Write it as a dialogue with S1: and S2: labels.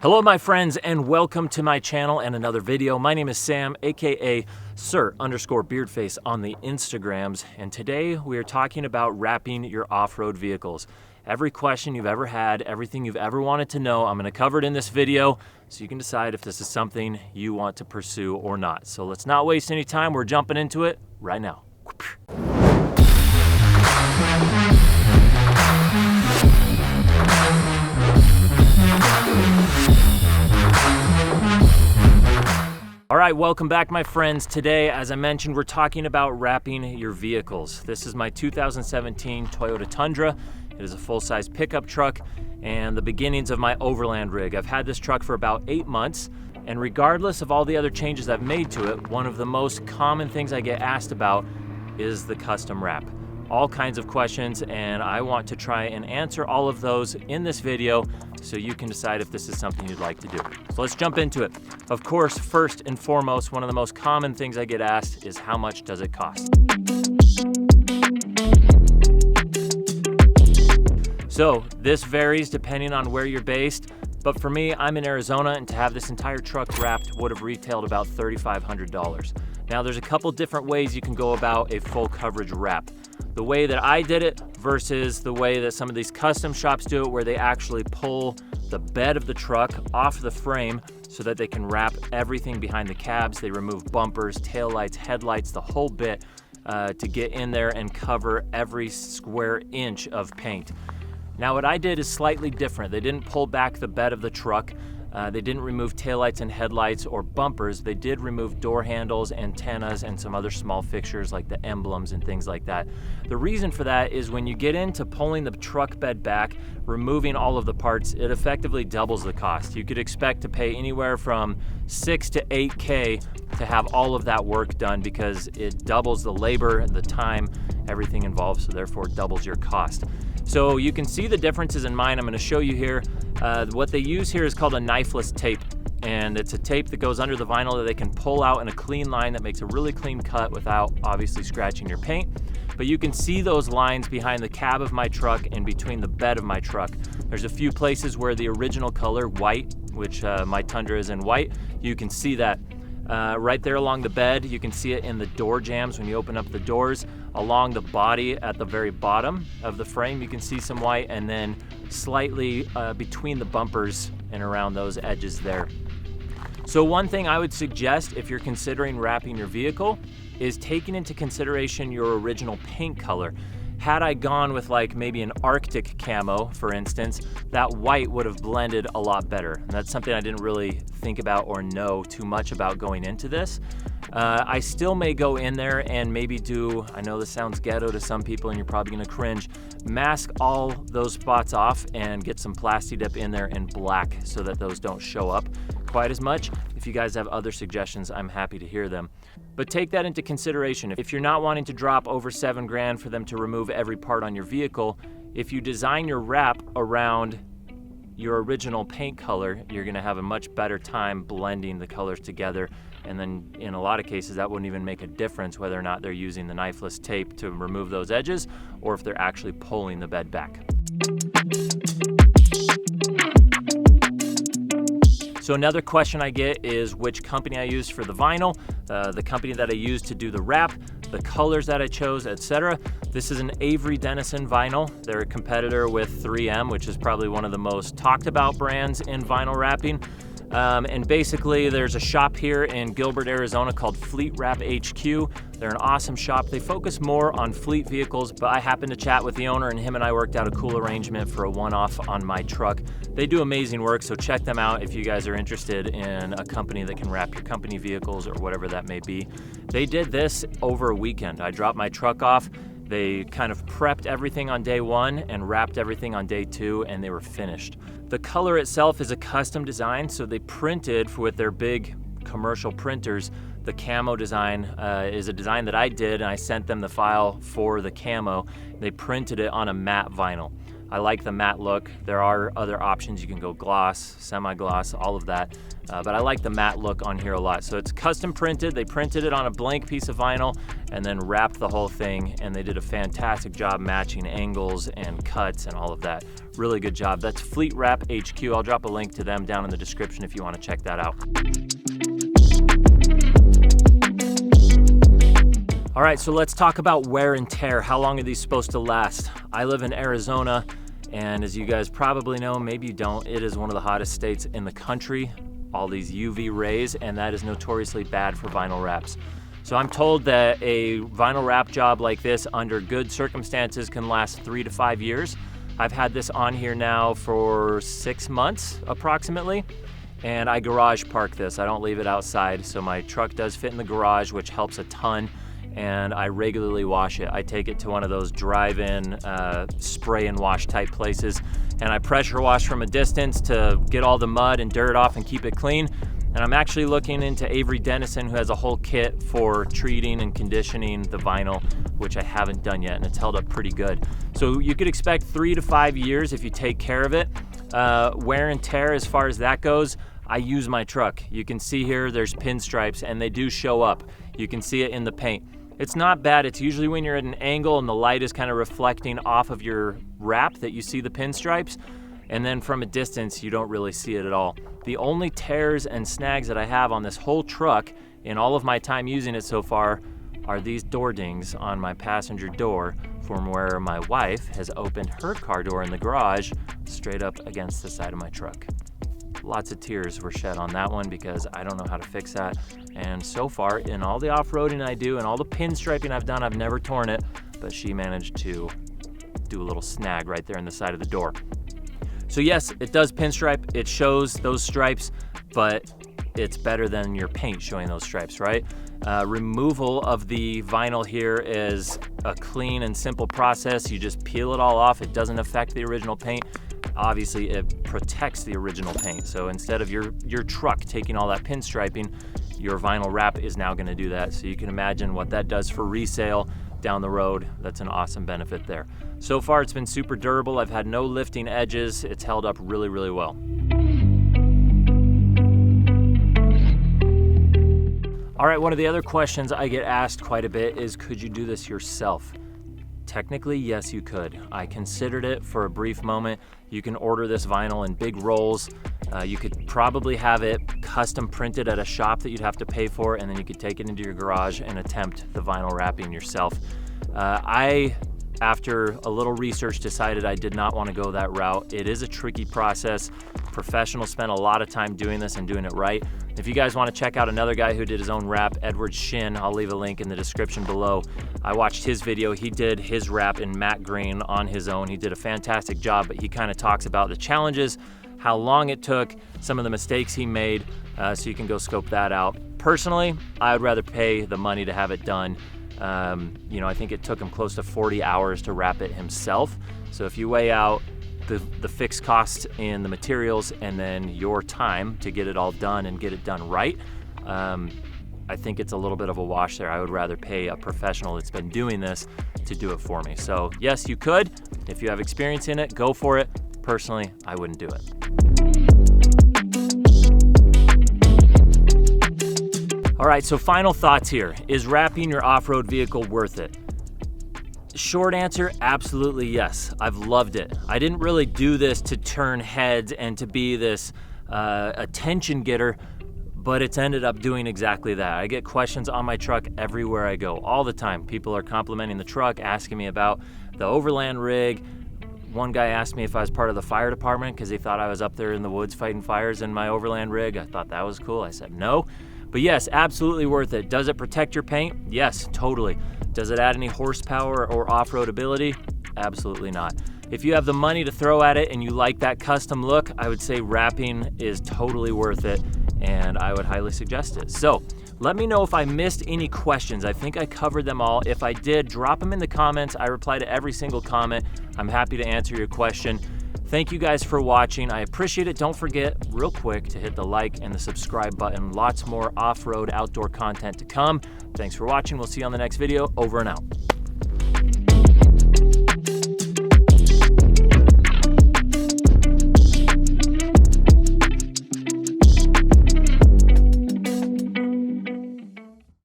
S1: Hello my friends, and welcome to my channel and another video. My name is Sam, aka Sir_Beardface on the Instagrams, and today we are talking about wrapping your off-road vehicles. Every question you've ever had, everything you've ever wanted to know, I'm going to cover it in this video so you can decide if this is something you want to pursue or not. So let's not waste any time, we're jumping into it right now. All right, welcome back my friends. Today, as I mentioned, we're talking about wrapping your vehicles. This is my 2017 Toyota Tundra. It is a full-size pickup truck and the beginnings of my Overland rig. I've had this truck for about 8 months, and regardless of all the other changes I've made to it, one of the most common things I get asked about is the custom wrap. All kinds of questions, and I want to try and answer all of those in this video so you can decide if this is something you'd like to do. So let's jump into it. Of course, first and foremost, one of the most common things I get asked is how much does it cost? So this varies depending on where you're based, but for me, I'm in Arizona, and to have this entire truck wrapped would have retailed about $3,500. Now there's a couple different ways you can go about a full coverage wrap. The way that I did it versus the way that some of these custom shops do it, where they actually pull the bed of the truck off the frame so that they can wrap everything behind the cabs. They remove bumpers, taillights, headlights, the whole bit to get in there and cover every square inch of paint. Now what I did is slightly different. They didn't pull back the bed of the truck. They didn't remove taillights and headlights or bumpers. They did remove door handles, antennas, and some other small fixtures like the emblems and things like that. The reason for that is when you get into pulling the truck bed back, removing all of the parts, it effectively doubles the cost. You could expect to pay anywhere from $6,000 to $8,000 to have all of that work done, because it doubles the labor, the time, everything involved, so therefore doubles your cost. So you can see the differences in mine. I'm going to show you here. What they use here is called a knifeless tape, and it's a tape that goes under the vinyl that they can pull out in a clean line that makes a really clean cut without obviously scratching your paint. But you can see those lines behind the cab of my truck and between the bed of my truck. There's a few places where the original color, white, which my Tundra is in white, you can see that. Right there along the bed, you can see it in the door jambs when you open up the doors. Along the body at the very bottom of the frame, you can see some white, and then slightly between the bumpers and around those edges there. So one thing I would suggest if you're considering wrapping your vehicle is taking into consideration your original paint color. Had I gone with like maybe an Arctic camo, for instance, that white would have blended a lot better. And that's something I didn't really think about or know too much about going into this. I still may go in there and maybe do, I know this sounds ghetto to some people and you're probably gonna cringe, mask all those spots off and get some Plasti Dip in there in black so that those don't show up quite as much. If you guys have other suggestions, I'm happy to hear them. But take that into consideration. If you're not wanting to drop over $7,000 for them to remove every part on your vehicle, if you design your wrap around your original paint color, you're gonna have a much better time blending the colors together. And then in a lot of cases, that wouldn't even make a difference whether or not they're using the knifeless tape to remove those edges or if they're actually pulling the bed back. So another question I get is which company I use for the vinyl, the company that I use to do the wrap, the colors that I chose, etc. This is an Avery Dennison vinyl. They're a competitor with 3M, which is probably one of the most talked about brands in vinyl wrapping. And basically there's a shop here in Gilbert, Arizona called Fleet Wrap HQ. They're an awesome shop. They focus more on fleet vehicles, but I happened to chat with the owner and him and I worked out a cool arrangement for a one-off on my truck. They do amazing work, so check them out if you guys are interested in a company that can wrap your company vehicles or whatever that may be. They did this over a weekend. I dropped my truck off. They kind of prepped everything on day one and wrapped everything on day two, and they were finished. The color itself is a custom design, so they printed with their big commercial printers. The camo design is a design that I did, and I sent them the file for the camo. They printed it on a matte vinyl. I like the matte look. There are other options. You can go gloss, semi-gloss, all of that. But I like the matte look on here a lot. So it's custom printed. They printed it on a blank piece of vinyl and then wrapped the whole thing, and they did a fantastic job matching angles and cuts and all of that. Really good job. That's Fleet Wrap HQ. I'll drop a link to them down in the description if you want to check that out. All right, so let's talk about wear and tear. How long are these supposed to last? I live in Arizona, and as you guys probably know, maybe you don't, it is one of the hottest states in the country. All these UV rays, and that is notoriously bad for vinyl wraps. So I'm told that a vinyl wrap job like this under good circumstances can last 3 to 5 years. I've had this on here now for 6 months approximately, and I garage park this. I don't leave it outside, so my truck does fit in the garage, which helps a ton, and I regularly wash it. I take it to one of those drive-in spray and wash type places, and I pressure wash from a distance to get all the mud and dirt off and keep it clean. And I'm actually looking into Avery Dennison, who has a whole kit for treating and conditioning the vinyl, which I haven't done yet, and it's held up pretty good. So you could expect 3 to 5 years if you take care of it. Wear and tear, as far as that goes, I use my truck. You can see here there's pinstripes, and they do show up. You can see it in the paint. It's not bad. It's usually when you're at an angle and the light is kind of reflecting off of your wrap that you see the pinstripes, and then from a distance you don't really see it at all. The only tears and snags that I have on this whole truck in all of my time using it so far are these door dings on my passenger door from where my wife has opened her car door in the garage straight up against the side of my truck. Lots of tears were shed on that one because I don't know how to fix that. And so far, in all the off-roading I do and all the pinstriping I've done, I've never torn it, but she managed to do a little snag right there in the side of the door. So yes, it does pinstripe, it shows those stripes, but it's better than your paint showing those stripes, right? Removal of the vinyl here is a clean and simple process. You just peel it all off. It doesn't affect the original paint. Obviously, it protects the original paint. So instead of your truck taking all that pinstriping, your vinyl wrap is now gonna do that. So you can imagine what that does for resale down the road. That's an awesome benefit there. So far, it's been super durable. I've had no lifting edges. It's held up really, really well. All right, one of the other questions I get asked quite a bit is, could you do this yourself? Technically, yes, you could. I considered it for a brief moment. You can order this vinyl in big rolls. You could probably have it custom printed at a shop that you'd have to pay for, and then you could take it into your garage and attempt the vinyl wrapping yourself. After a little research, decided I did not want to go that route. It is a tricky process. Professionals spend a lot of time doing this and doing it right. If you guys want to check out another guy who did his own wrap, Edward Shin, I'll leave a link in the description below. I watched his video. He did his wrap in matte green on his own. He did a fantastic job, but he kind of talks about the challenges, how long it took, some of the mistakes he made, so you can go scope that out. Personally, I would rather pay the money to have it done. I think it took him close to 40 hours to wrap it himself. So if you weigh out the fixed cost in the materials and then your time to get it all done and get it done right, I think it's a little bit of a wash there. I would rather pay a professional that's been doing this to do it for me. So yes, you could. If you have experience in it, go for it. Personally, I wouldn't do it. All right, so final thoughts here. Is wrapping your off-road vehicle worth it? Short answer, absolutely yes. I've loved it. I didn't really do this to turn heads and to be this attention getter, but it's ended up doing exactly that. I get questions on my truck everywhere I go, all the time. People are complimenting the truck, asking me about the Overland rig. One guy asked me if I was part of the fire department because he thought I was up there in the woods fighting fires in my Overland rig. I thought that was cool. I said no. But yes, absolutely worth it. Does it protect your paint? Yes, totally. Does it add any horsepower or off-road ability? Absolutely not. If you have the money to throw at it and you like that custom look, I would say wrapping is totally worth it, and I would highly suggest it. So let me know if I missed any questions. I think I covered them all. If I did, drop them in the comments. I reply to every single comment. I'm happy to answer your question. Thank you guys for watching. I appreciate it. Don't forget, real quick, to hit the like and the subscribe button. Lots more off-road outdoor content to come. Thanks for watching. We'll see you on the next video. Over and out.